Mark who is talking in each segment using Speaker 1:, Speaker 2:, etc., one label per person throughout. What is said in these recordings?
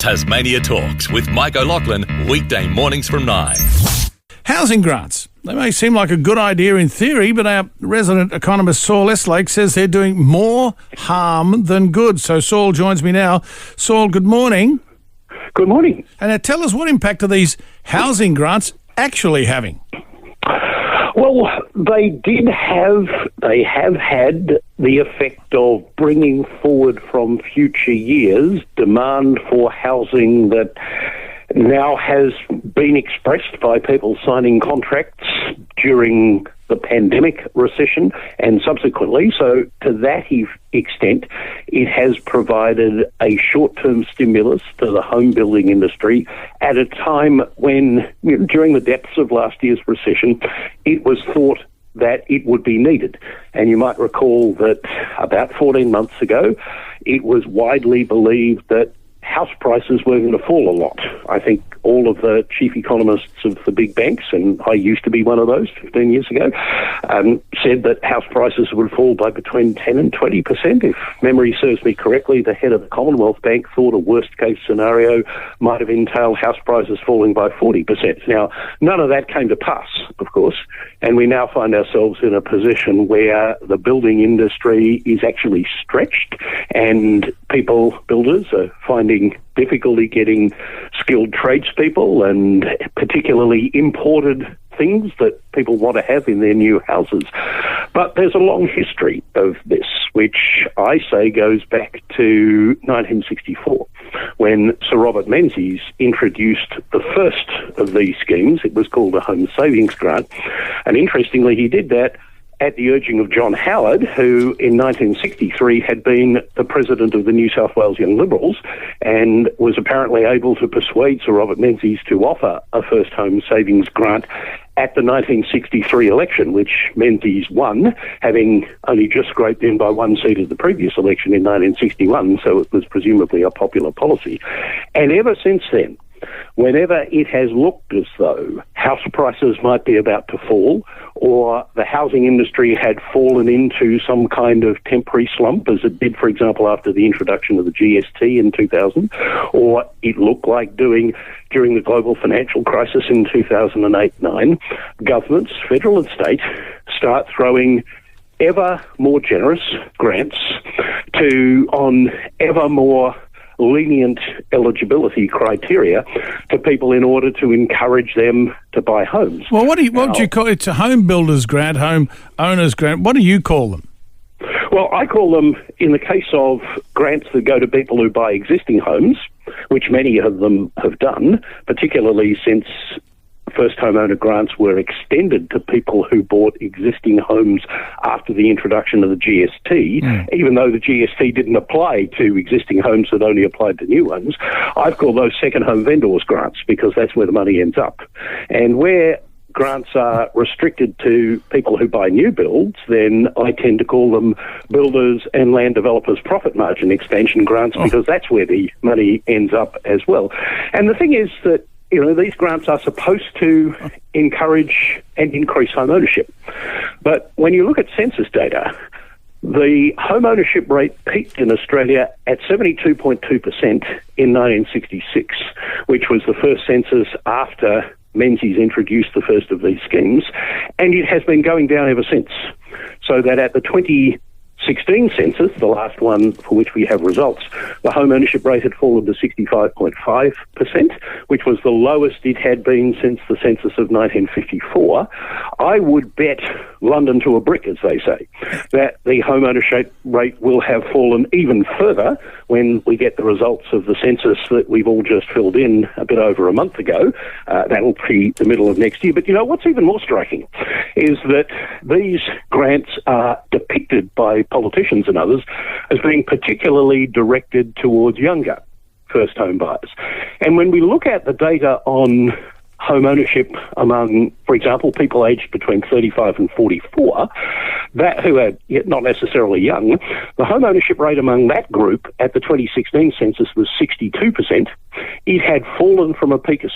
Speaker 1: Tasmania Talks with Mike O'Loughlin, weekday mornings from 9.
Speaker 2: Housing grants. They may seem like a good idea in theory, but our resident economist Saul Eslake says they're doing more harm than good. So Saul joins me now. Saul, good morning.
Speaker 3: Good morning.
Speaker 2: And now tell us, what impact are these housing grants actually having?
Speaker 3: Well, they have had the effect of bringing forward from future years demand for housing that now has been expressed by people signing contracts during the pandemic recession and subsequently. So to that extent, it has provided a short-term stimulus to the home building industry at a time when, during the depths of last year's recession, it was thought that it would be needed. And you might recall that about 14 months ago, it was widely believed that house prices were going to fall a lot. I think all of the chief economists of the big banks, and I used to be one of those 15 years ago, said that house prices would fall by between 10 and 20%. If memory serves me correctly, the head of the Commonwealth Bank thought a worst-case scenario might have entailed house prices falling by 40%. Now, none of that came to pass, of course, and we now find ourselves in a position where the building industry is actually stretched and builders are finding difficulty getting skilled tradespeople and particularly imported things that people want to have in their new houses. But there's a long history of this, which I say goes back to 1964, when Sir Robert Menzies introduced the first of these schemes. It was called a Home Savings Grant. And interestingly, he did that at the urging of John Howard, who in 1963 had been the president of the New South Wales Young Liberals and was apparently able to persuade Sir Robert Menzies to offer a first home savings grant at the 1963 election, which Menzies won, having only just scraped in by one seat at the previous election in 1961, so it was presumably a popular policy. And ever since then, whenever it has looked as though house prices might be about to fall, or the housing industry had fallen into some kind of temporary slump, as it did, for example, after the introduction of the GST in 2000, or it looked like doing during the global financial crisis in 2008-9, governments, federal and state, start throwing ever more generous grants on ever more lenient eligibility criteria to people in order to encourage them to buy homes.
Speaker 2: Well, what would you call it? It's a home builders grant, home owners grant. What do you call them?
Speaker 3: Well, I call them, in the case of grants that go to people who buy existing homes, which many of them have done, particularly since first homeowner grants were extended to people who bought existing homes after the introduction of the GST, even though the GST didn't apply to existing homes, that only applied to new ones. I've called those second home vendors grants because that's where the money ends up. And where grants are restricted to people who buy new builds, then I tend to call them builders and land developers profit margin expansion grants because that's where the money ends up as well. And the thing is that these grants are supposed to encourage and increase home ownership. But when you look at census data, the home ownership rate peaked in Australia at 72.2% in 1966, which was the first census after Menzies introduced the first of these schemes, and it has been going down ever since. So that at the 2016 census, the last one for which we have results, the home ownership rate had fallen to 65.5%, which was the lowest it had been since the census of 1954. I would bet London to a brick, as they say, that the home ownership rate will have fallen even further when we get the results of the census that we've all just filled in a bit over a month ago. That'll be the middle of next year. But what's even more striking is that these grants are depicted by politicians and others as being particularly directed towards younger first home buyers. And when we look at the data on home ownership among, for example, people aged between 35 and 44, that who are not necessarily young, the home ownership rate among that group at the 2016 census was 62%. It had fallen from a peak of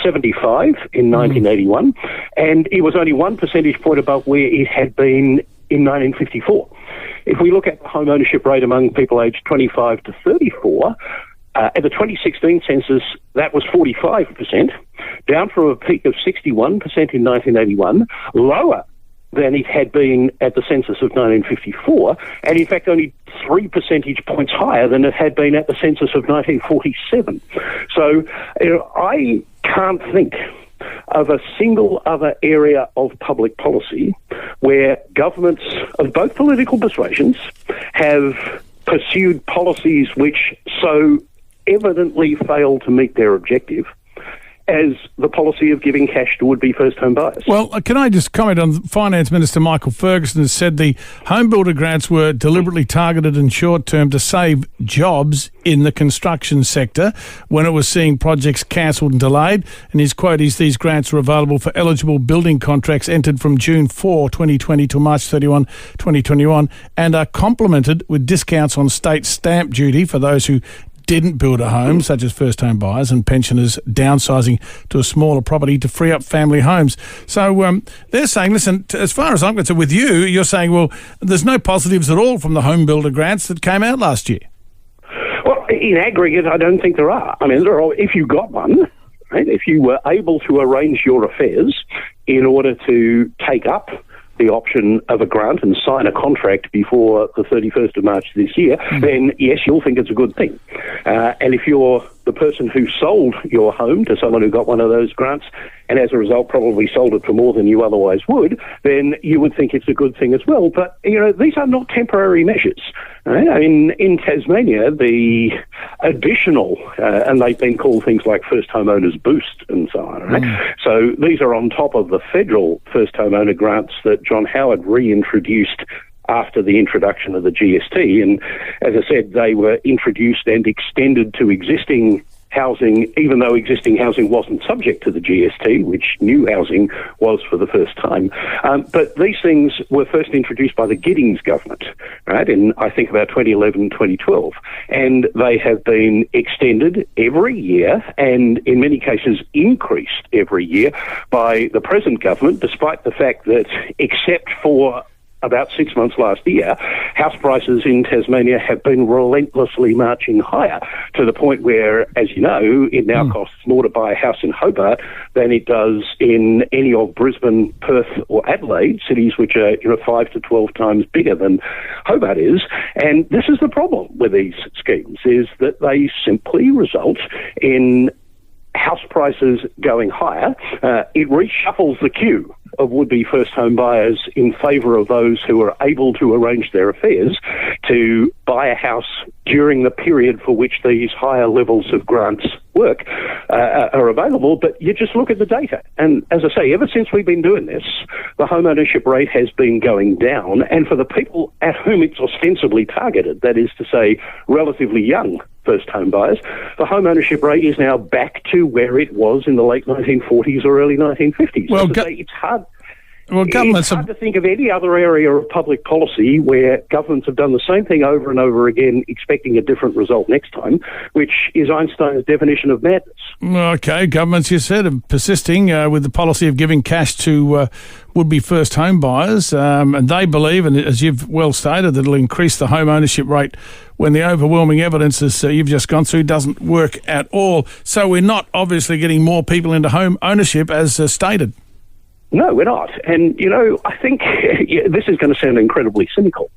Speaker 3: 75 in 1981, and it was only 1 percentage point above where it had been in 1954. If we look at the home ownership rate among people aged 25 to 34, At the 2016 census, that was 45%, down from a peak of 61% in 1981, lower than it had been at the census of 1954, and in fact only 3 percentage points higher than it had been at the census of 1947. So I can't think of a single other area of public policy where governments of both political persuasions have pursued policies which so evidently fail to meet their objective as the policy of giving cash to would-be first-home buyers.
Speaker 2: Well, can I just comment on Finance Minister Michael Ferguson has said the home builder grants were deliberately targeted and short-term to save jobs in the construction sector when it was seeing projects cancelled and delayed. And his quote is, these grants were available for eligible building contracts entered from June 4, 2020 to March 31, 2021 and are complemented with discounts on state stamp duty for those who didn't build a home, such as first-home buyers and pensioners downsizing to a smaller property to free up family homes. So they're saying, listen, as far as I'm concerned with you, you're saying, well, there's no positives at all from the home builder grants that came out last year.
Speaker 3: Well, in aggregate, I don't think there are. I mean, if you got one, right, if you were able to arrange your affairs in order to take up the option of a grant and sign a contract before the 31st of March this year, then yes, you'll think it's a good thing. And if you're the person who sold your home to someone who got one of those grants and as a result probably sold it for more than you otherwise would, then you would think it's a good thing as well. But, these are not temporary measures. Right? I mean, in Tasmania, the additional, and they've been called things like First Homeowners Boost and so on, right? So these are on top of the federal first homeowner grants that John Howard reintroduced after the introduction of the GST. And as I said, they were introduced and extended to existing housing, even though existing housing wasn't subject to the GST, which new housing was for the first time. But these things were first introduced by the Giddings government, right, in, I think, about 2011, 2012. And they have been extended every year and, in many cases, increased every year by the present government, despite the fact that, except for about 6 months last year, house prices in Tasmania have been relentlessly marching higher to the point where, as you know, it now costs more to buy a house in Hobart than it does in any of Brisbane, Perth or Adelaide, cities which are 5 to 12 times bigger than Hobart is. And this is the problem with these schemes, is that they simply result in house prices going higher. It reshuffles the queue of would-be first-home buyers in favour of those who are able to arrange their affairs to buy a house during the period for which these higher levels of grants work are available. But you just look at the data. And as I say, ever since we've been doing this, the home ownership rate has been going down. And for the people at whom it's ostensibly targeted, that is to say, relatively young first home buyers, the home ownership rate is now back to where it was in the late 1940s or early 1950s.
Speaker 2: Well,
Speaker 3: it's hard.
Speaker 2: Well,
Speaker 3: it's hard to think of any other area of public policy where governments have done the same thing over and over again, expecting a different result next time, which is Einstein's definition of madness.
Speaker 2: Okay, governments, you said, are persisting with the policy of giving cash to would-be first home buyers, and they believe, and as you've well stated, that it'll increase the home ownership rate when the overwhelming evidence, as you've just gone through, doesn't work at all. So we're not obviously getting more people into home ownership as stated.
Speaker 3: No, we're not. And, I think this is going to sound incredibly cynical,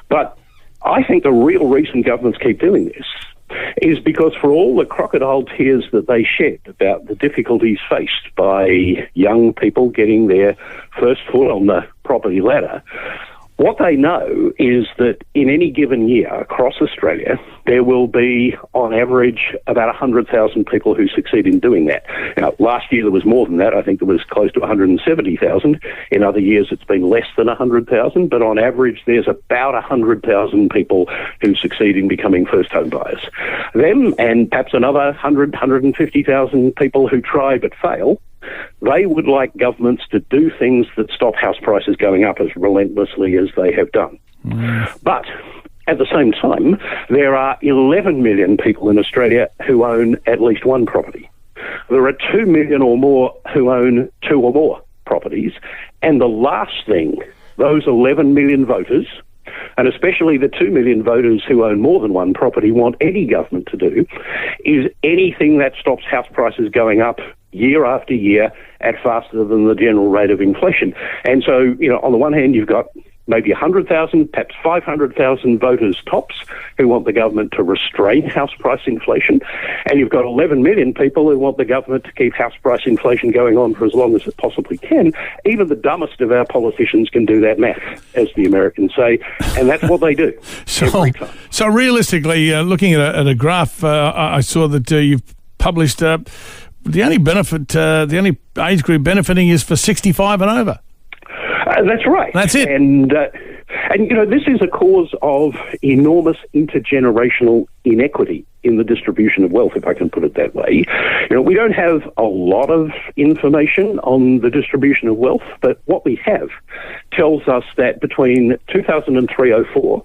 Speaker 3: but I think the real reason governments keep doing this is because for all the crocodile tears that they shed about the difficulties faced by young people getting their first foot on the property ladder, what they know is that in any given year across Australia, there will be, on average, about 100,000 people who succeed in doing that. Now, last year there was more than that. I think there was close to 170,000. In other years it's been less than 100,000, but on average there's about 100,000 people who succeed in becoming first home buyers. Them and perhaps another 100, 150,000 people who try but fail. They would like governments to do things that stop house prices going up as relentlessly as they have done. But at the same time, there are 11 million people in Australia who own at least one property. There are 2 million or more who own 2 or more properties. And the last thing those 11 million voters and especially the 2 million voters who own more than one property, want any government to do is anything that stops house prices going up year after year at faster than the general rate of inflation. And so, on the one hand, you've got maybe 100,000, perhaps 500,000 voters tops who want the government to restrain house price inflation. And you've got 11 million people who want the government to keep house price inflation going on for as long as it possibly can. Even the dumbest of our politicians can do that math, as the Americans say, and that's what they do every time.
Speaker 2: So realistically, looking at a graph, I saw that you've published the only age group benefiting is for 65 and over.
Speaker 3: That's right.
Speaker 2: That's it.
Speaker 3: And this is a cause of enormous intergenerational inequity in the distribution of wealth, if I can put it that way. We don't have a lot of information on the distribution of wealth, but what we have tells us that between 2003-04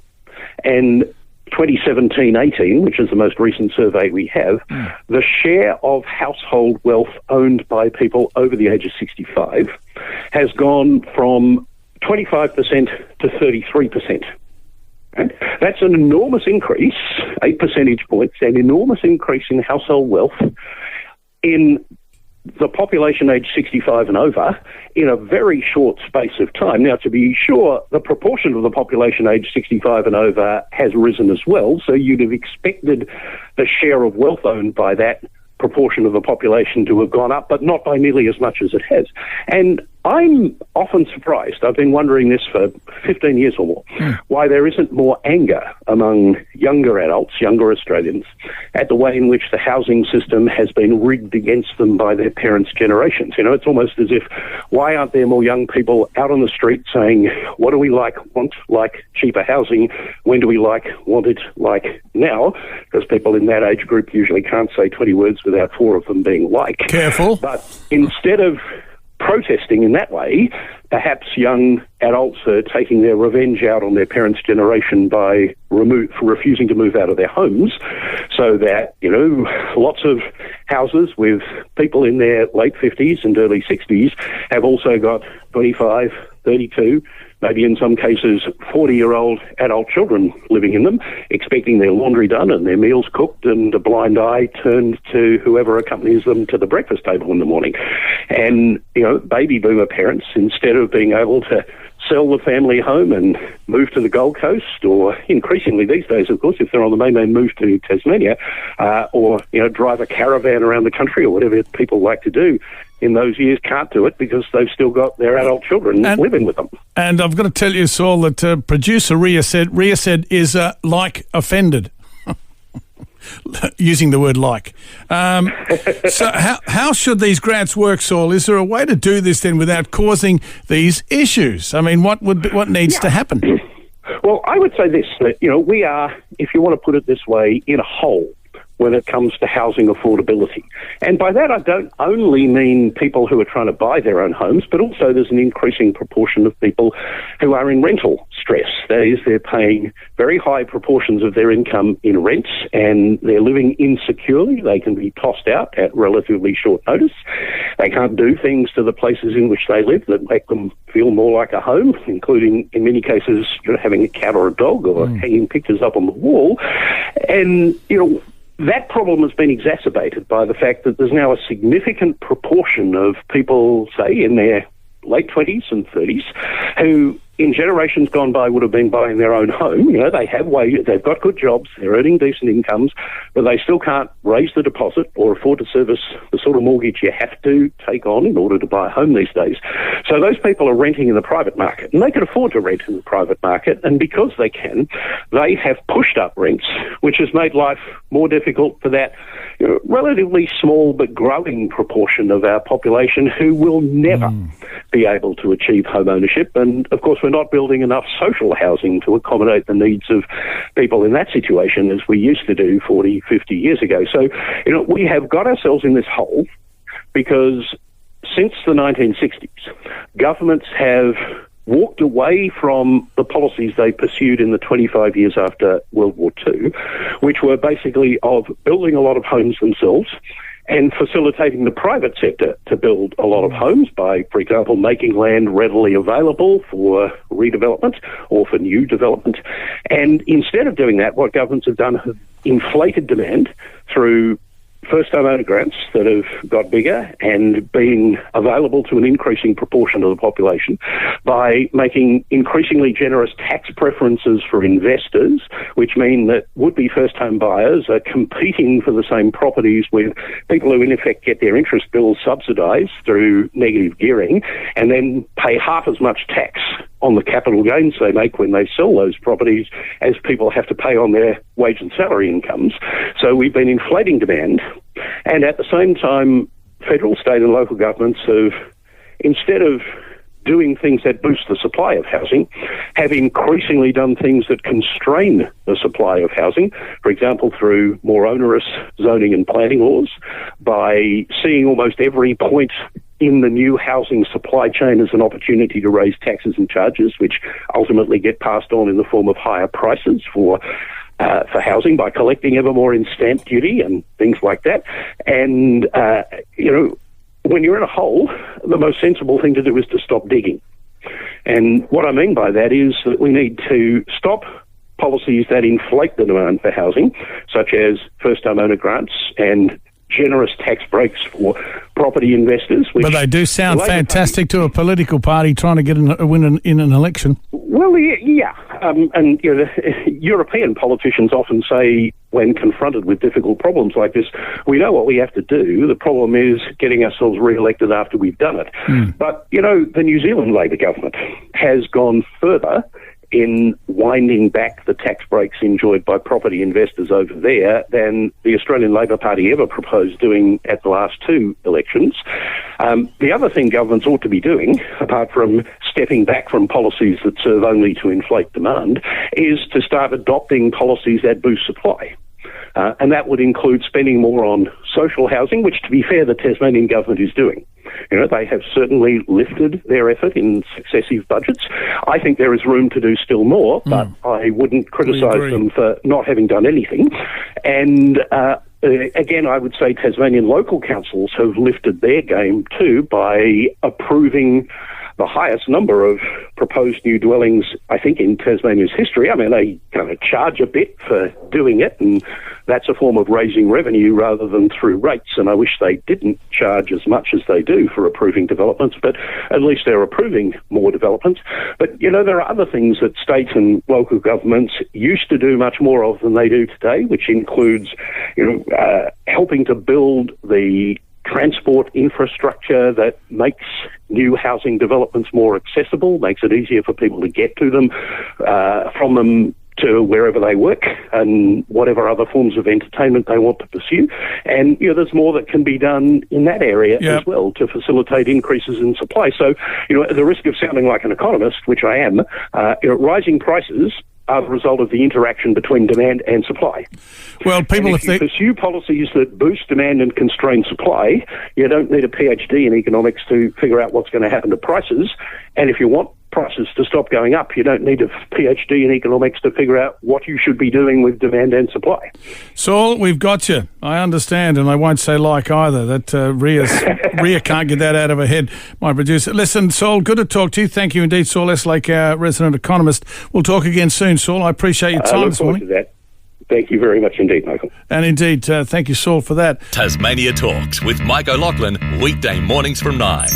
Speaker 3: and 2017-18, which is the most recent survey we have, the share of household wealth owned by people over the age of 65 has gone from 25% to 33%. Right? That's an enormous increase, 8 percentage points, an enormous increase in household wealth in the population aged 65 and over in a very short space of time. Now, to be sure, the proportion of the population aged 65 and over has risen as well, so you'd have expected the share of wealth owned by that proportion of the population to have gone up, but not by nearly as much as it has. And I'm often surprised, I've been wondering this for 15 years or more, why there isn't more anger among younger adults, younger Australians, at the way in which the housing system has been rigged against them by their parents' generations. It's almost as if, why aren't there more young people out on the street saying, what do we want cheaper housing? When do we want it now? Because people in that age group usually can't say 20 words without 4 of them being like.
Speaker 2: Careful.
Speaker 3: But instead of protesting in that way, perhaps young adults are taking their revenge out on their parents' generation by refusing to move out of their homes, so that, lots of houses with people in their late 50s and early 60s have also got 25, 32, maybe in some cases 40-year-old adult children living in them, expecting their laundry done and their meals cooked and a blind eye turned to whoever accompanies them to the breakfast table in the morning. And, baby boomer parents, instead of being able to sell the family home and move to the Gold Coast, or increasingly these days, of course, if they're on the mainland, move to Tasmania, or, drive a caravan around the country or whatever people like to do, in those years can't do it because they've still got their adult children living with them. And
Speaker 2: I've got to tell you, Saul, that producer Ria said is like offended. Using the word like. So how should these grants work, Saul? Is there a way to do this then without causing these issues? I mean, what needs to happen?
Speaker 3: Well, I would say this, that, we are, if you want to put it this way, in a hole when it comes to housing affordability. And by that, I don't only mean people who are trying to buy their own homes, but also there's an increasing proportion of people who are in rental stress. That is, they're paying very high proportions of their income in rents, and they're living insecurely. They can be tossed out at relatively short notice. They can't do things to the places in which they live that make them feel more like a home, including, in many cases, having a cat or a dog or hanging pictures up on the wall. And, that problem has been exacerbated by the fact that there's now a significant proportion of people, say, in their late 20s and 30s, who in generations gone by would have been buying their own home. They have they've got good jobs, they're earning decent incomes, but they still can't raise the deposit or afford to service the sort of mortgage you have to take on in order to buy a home these days. So those people are renting in the private market, and they can afford to rent in the private market, and because they can, they have pushed up rents, which has made life more difficult for that relatively small but growing proportion of our population who will never be able to achieve home ownership. And of course, we're not building enough social housing to accommodate the needs of people in that situation as we used to do 40, 50 years ago. So, we have got ourselves in this hole because since the 1960s, governments have walked away from the policies they pursued in the 25 years after World War II, which were basically of building a lot of homes themselves, and facilitating the private sector to build a lot of homes by, for example, making land readily available for redevelopment or for new development. And instead of doing that, what governments have done have inflated demand through first-time owner grants that have got bigger and being available to an increasing proportion of the population by making increasingly generous tax preferences for investors, which mean that would-be first-home buyers are competing for the same properties with people who in effect get their interest bills subsidised through negative gearing and then pay half as much tax on the capital gains they make when they sell those properties as people have to pay on their wage and salary incomes. So we've been inflating demand, and at the same time, federal, state and local governments have, instead of doing things that boost the supply of housing, have increasingly done things that constrain the supply of housing, for example, through more onerous zoning and planning laws, by seeing almost every point in the new housing supply chain as an opportunity to raise taxes and charges, which ultimately get passed on in the form of higher prices for housing by collecting ever more in stamp duty and things like that. And, when you're in a hole, the most sensible thing to do is to stop digging. And what I mean by that is that we need to stop policies that inflate the demand for housing, such as first-time owner grants and generous tax breaks for property investors.
Speaker 2: But they do sound fantastic to a political party trying to get a win in an election.
Speaker 3: Well, yeah. And European politicians often say, when confronted with difficult problems like this, we know what we have to do. The problem is getting ourselves re-elected after we've done it. But, the New Zealand Labor government has gone further in winding back the tax breaks enjoyed by property investors over there than the Australian Labor Party ever proposed doing at the last two elections. The other thing governments ought to be doing, apart from stepping back from policies that serve only to inflate demand, is to start adopting policies that boost supply. And that would include spending more on social housing, which, to be fair, the Tasmanian government is doing. They have certainly lifted their effort in successive budgets. I think there is room to do still more, but I wouldn't criticise them for not having done anything. And again, I would say Tasmanian local councils have lifted their game too by approving the highest number of proposed new dwellings, I think, in Tasmania's history. I mean, they kind of charge a bit for doing it, and that's a form of raising revenue rather than through rates, and I wish they didn't charge as much as they do for approving developments, but at least they're approving more developments. But, there are other things that states and local governments used to do much more of than they do today, which includes, helping to build the transport infrastructure that makes new housing developments more accessible, makes it easier for people to get to them, from them to wherever they work and whatever other forms of entertainment they want to pursue. And, there's more that can be done in that area as well to facilitate increases in supply. So, at the risk of sounding like an economist, which I am, rising prices are the result of the interaction between demand and supply.
Speaker 2: Well,
Speaker 3: if you pursue policies that boost demand and constrain supply, you don't need a PhD in economics to figure out what's going to happen to prices. And if you want prices to stop going up, you don't need a PhD in economics to figure out what you should be doing with demand and supply.
Speaker 2: Saul, we've got you. I understand, and I won't say like either. That Rhea can't get that out of her head, my producer. Listen, Saul, good to talk to you. Thank you indeed, Saul Eslake, our resident economist. We'll talk again soon, Saul. I appreciate your time this morning.
Speaker 3: To that. Thank you very much indeed, Michael.
Speaker 2: And indeed, thank you, Saul, for that.
Speaker 1: Tasmania Talks with Mike O'Loughlin, weekday mornings from 9.